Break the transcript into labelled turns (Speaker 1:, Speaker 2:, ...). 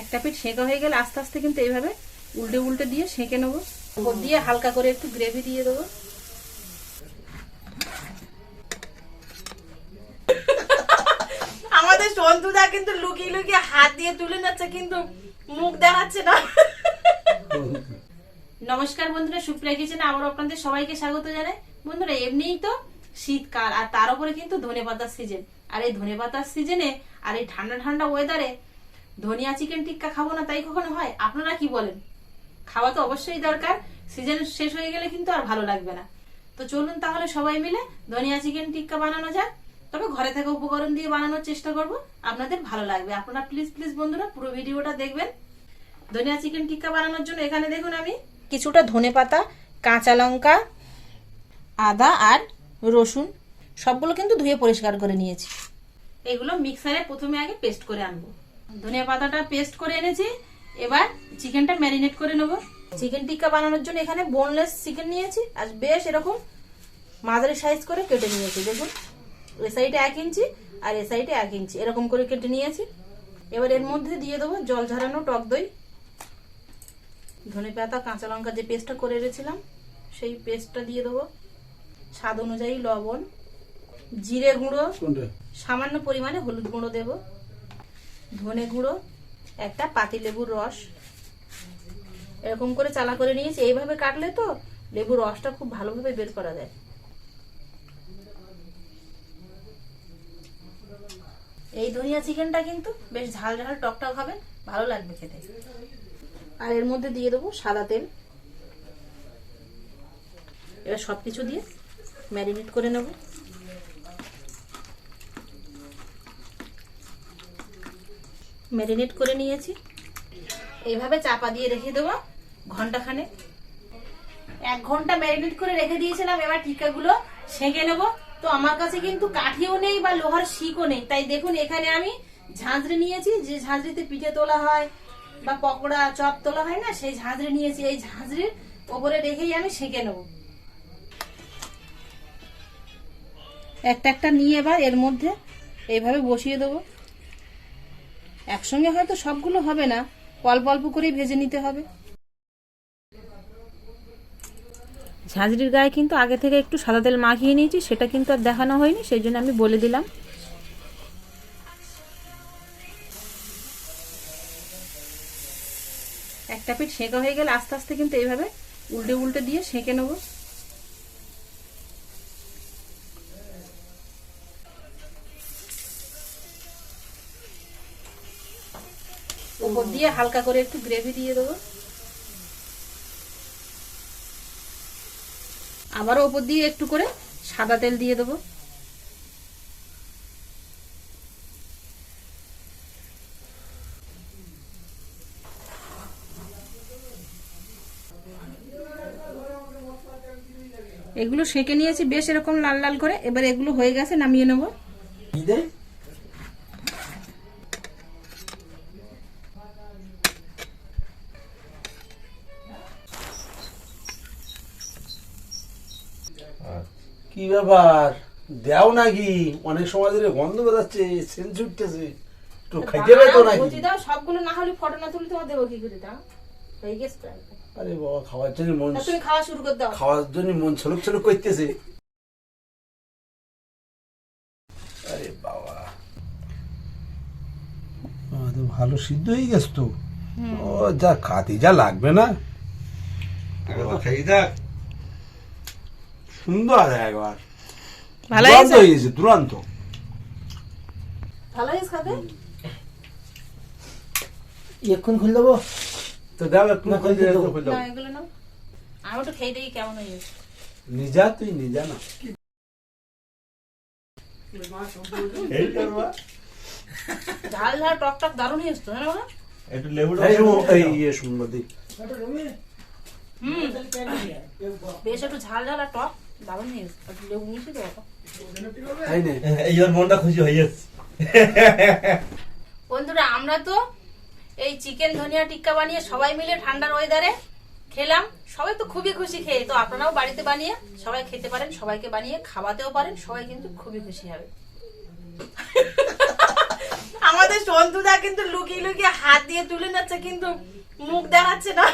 Speaker 1: একটা পিঠ সেঁকা হয়ে গেলে আস্তে আস্তে কিন্তু এইভাবে উল্টে উল্টে দিয়ে সেঁকে নেবো। উপর দিয়ে হালকা করে একটু গ্রেভি দিয়ে দেবো।
Speaker 2: আমাদের সন্তুদা কিন্তু লুকিয়ে লুকিয়ে হাত দিয়ে তুলে নিচ্ছে, কিন্তু মুখ দেখাচ্ছে না।
Speaker 1: নমস্কার বন্ধুরা, সুপ্রিয়া কিচেনে আবার আপনাদের সবাইকে স্বাগত জানাই। বন্ধুরা, এমনিই তো শীতকাল, আর তার উপরে কিন্তু ধনেপাতার সিজন। আর এই ধনেপাতার সিজনে আর এই ঠান্ডা ঠান্ডা ওয়েদারে ধনিয়া চিকেন টিক্কা খাবো না তাই কখনো হয়? আপনারা কি বলেন? খাওয়া তো অবশ্যই দরকার, সিজন শেষ হয়ে গেলে কিন্তু আর ভালো লাগবে না। তো চলুন তাহলে সবাই মিলে ধনিয়া চিকেন টিক্কা বানানো যাক। তবে ঘরে থাকা উপকরণ দিয়ে বানানোর চেষ্টা করব, আপনাদের ভালো লাগবে। আপনারা প্লিজ প্লিজ বন্ধুরা পুরো ভিডিওটা দেখবেন। ধনিয়া চিকেন টিক্কা বানানোর জন্য এখানে দেখুন আমি কিছুটা ধনেপাতা, কাঁচা লঙ্কা, আদা আর রসুন সবগুলো কিন্তু ধুয়ে পরিষ্কার করে নিয়েছি। এগুলো মিক্সারে প্রথমে আগে পেস্ট করে আনবো। ধনিয়া পাতাটা পেস্ট করে এনেছি, এবার চিকেনটা ম্যারিনেট করে নেব। চিকেন টিক্কা বানানোর জন্য এখানে বোনলেস চিকেন নিয়েছি, আর বেশ এরকম মাঝারি সাইজ করে কেটে নিয়েছি। দেখুন, এ সাইডে 1 ইঞ্চি আর এ সাইডে 1 ইঞ্চি এরকম করে কেটে নিয়েছি। এবার এর মধ্যে দিয়ে দেবো জল ঝরানো টক দই, ধনেপাতা, কাঁচা লঙ্কা যে পেস্টটা করে রেখেছিলাম সেই পেস্টটা দিয়ে দেবো, স্বাদ অনুযায়ী লবণ, জিরে গুঁড়ো, সামান্য পরিমাণে হলুদ গুঁড়ো দেব, ধনে গুঁড়ো, একটা পাতিলেবুর রস এরকম করে চালা করে নিয়েছি। এইভাবে কাটলে তো লেবুর রসটা খুব ভালোভাবে বের করা যায়। এই ধনিয়া চিকেনটা কিন্তু বেশ ঝাল ঝাল টকটক হবে, ভালো লাগবে খেতে। আর এর মধ্যে দিয়ে দেবো সাদা তেল। এবার সবকিছু দিয়ে ম্যারিনেট করে নেব। ম্যারিনেট করে নিয়েছি, এইভাবে চাপা দিয়ে রেখে দেবো ঘন্টাখানেক। 1 ঘন্টা ম্যারিনেট করে রেখে দিয়েছিলাম। এবার টিক্কাগুলো সেঁকে নেব। তো আমার কাছে কিন্তু কাঠিও নেই বা লোহার শিকও নেই, তাই দেখুন এখানে আমি ঝাঁঝরি নিয়েছি, যে ঝাঁঝরিতে পিঠে তোলা হয় বা পকোড়া চপ তোলা হয় না, সেই ঝাঁঝরি নিয়েছি। এই ঝাঁঝরির ওপরে রেখেই আমি সেঁকে নেব। একটা একটা নিয়ে এবার এর মধ্যে এইভাবে বসিয়ে দেবো। একসঙ্গে হয়তো সবগুলো হবে না, অল্প অল্প করেই ভেজে নিতে হবে। ঝাঁঝরির গায়ে কিন্তু আগে থেকে একটু সাদা তেল মাখিয়ে নিয়েছি, সেটা কিন্তু আর দেখানো হয়নি, সেই জন্য আমি বলে দিলাম। একটা পিঠ সেঁকা হয়ে গেলে আস্তে আস্তে কিন্তু এইভাবে উল্টে উল্টে দিয়ে সেঁকে নেব। উপর দিয়ে হালকা করে একটু গ্রেভি দিয়ে দেবো। আবারও উপর দিয়ে একটু করে সাদা তেল দিয়ে দেবো। এগুলো সেঁকে নিয়েছি বেশ এরকম লাল লাল করে। এবার এগুলো হয়ে গেছে, নামিয়ে নেব।
Speaker 3: কি ব্যাপার, দেও নাকি? অনেক সময় ধরে গন্ধ বেরোচ্ছে, সেন্স উঠতেছে, একটু খাইতে পেতো নাকি?
Speaker 1: দাও, সবগুলো না হলে ফটো না তুলে তোমার দেবো কি করে? দাও, হয়ে গেছে প্রায়।
Speaker 3: আরে বাবা, খাওয়ার জন্য মন,
Speaker 1: তুমি খাওয়া শুরু করে দাও।
Speaker 3: খাওয়ার জন্য মন ছলক ছলক করতেছে। আরে বাবা, তো ভালো সিদ্ধ হয়ে গেছে তো। ও যা খাতি যা লাগবে না, খাই দেখ, সুন্দর একবার,
Speaker 1: ভালো
Speaker 3: হয়েছে, দুরন্ত।
Speaker 1: ভালো হয়েছে খাবে?
Speaker 4: এক্ষুন খুলে দেবো
Speaker 3: তো দাও, একটু খুলে দেবো।
Speaker 1: না, এগুলো নাও, আমি একটু খেয়ে দেখি কেমন হয়ে গেছে।
Speaker 3: নিজা, তুই নিজা না।
Speaker 1: ঝাল ঝাল টক টক দারুণ হয়েছে তো, হ্যাঁ না?
Speaker 3: একটু লেবু শুনবো দিই।
Speaker 1: বেশ একটু ঝাল ঝাল আর টক দারুণ হয়েছে। একটু লেবু মিশিয়ে দেবো।
Speaker 4: এইবার মনটা খুশি হয়ে যাচ্ছে।
Speaker 1: বন্ধুরা, আমরা তো এই চিকেন ধনিয়া টিক্কা বানিয়ে সবাই মিলে ঠান্ডার ওয়েদারে খেলাম। সবাই তো খুবই খুশি খেয়ে। তো আপনারাও বাড়িতে বানিয়ে সবাই খেতে পারেন, সবাইকে বানিয়ে খাওয়াতেও পারেন, সবাই কিন্তু খুবই খুশি হবে।
Speaker 2: আমাদের আমাদের সন্তুদা কিন্তু লুকিয়ে লুকিয়ে হাত দিয়ে তুলে নিচ্ছে কিন্তু মুখ দেখাচ্ছে না